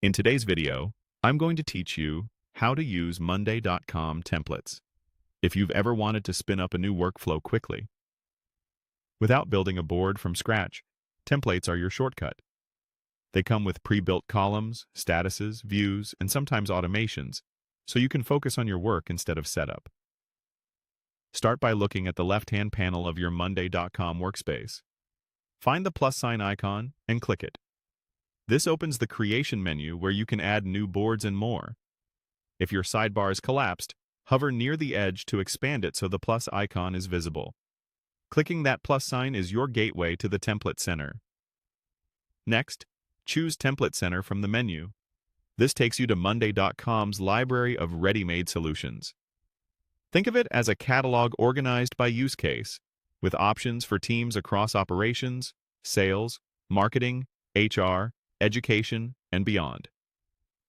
In today's video, I'm going to teach you how to use Monday.com templates if you've ever wanted to spin up a new workflow quickly. Without building a board from scratch, templates are your shortcut. They come with pre-built columns, statuses, views, and sometimes automations, so you can focus on your work instead of setup. Start by looking at the left-hand panel of your Monday.com workspace. Find the plus sign icon and click it. This opens the Creation menu where you can add new boards and more. If your sidebar is collapsed, hover near the edge to expand it so the plus icon is visible. Clicking that plus sign is your gateway to the Template Center. Next, choose Template Center from the menu. This takes you to Monday.com's library of ready-made solutions. Think of it as a catalog organized by use case, with options for teams across operations, sales, marketing, HR, education, and beyond.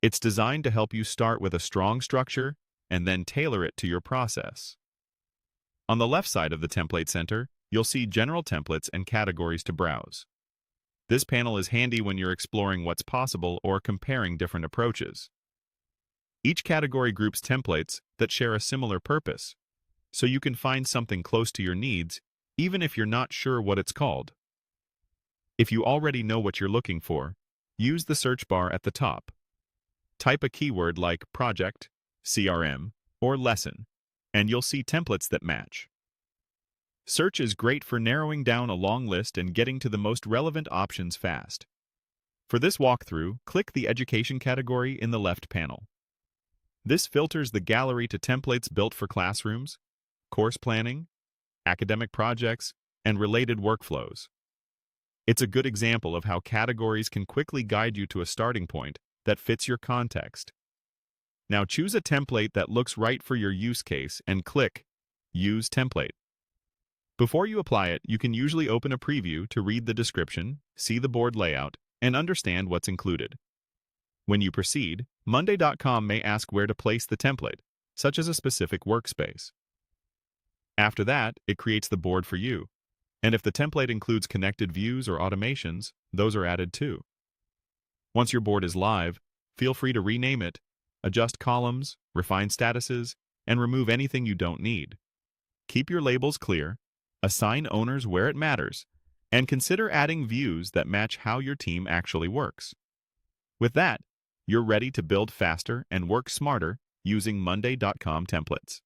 It's designed to help you start with a strong structure and then tailor it to your process. On the left side of the Template Center, you'll see general templates and categories to browse. This panel is handy when you're exploring what's possible or comparing different approaches. Each category groups templates that share a similar purpose, so you can find something close to your needs even if you're not sure what it's called. If you already know what you're looking for, use the search bar at the top. Type a keyword like project, CRM, or lesson, and you'll see templates that match. Search is great for narrowing down a long list and getting to the most relevant options fast. For this walkthrough, click the Education category in the left panel. This filters the gallery to templates built for classrooms, course planning, academic projects, and related workflows. It's a good example of how categories can quickly guide you to a starting point that fits your context. Now choose a template that looks right for your use case and click Use Template. Before you apply it, you can usually open a preview to read the description, see the board layout, and understand what's included. When you proceed, Monday.com may ask where to place the template, such as a specific workspace. After that, it creates the board for you. And if the template includes connected views or automations, those are added too. Once your board is live, feel free to rename it, adjust columns, refine statuses, and remove anything you don't need. Keep your labels clear, assign owners where it matters, and consider adding views that match how your team actually works. With that, you're ready to build faster and work smarter using Monday.com templates.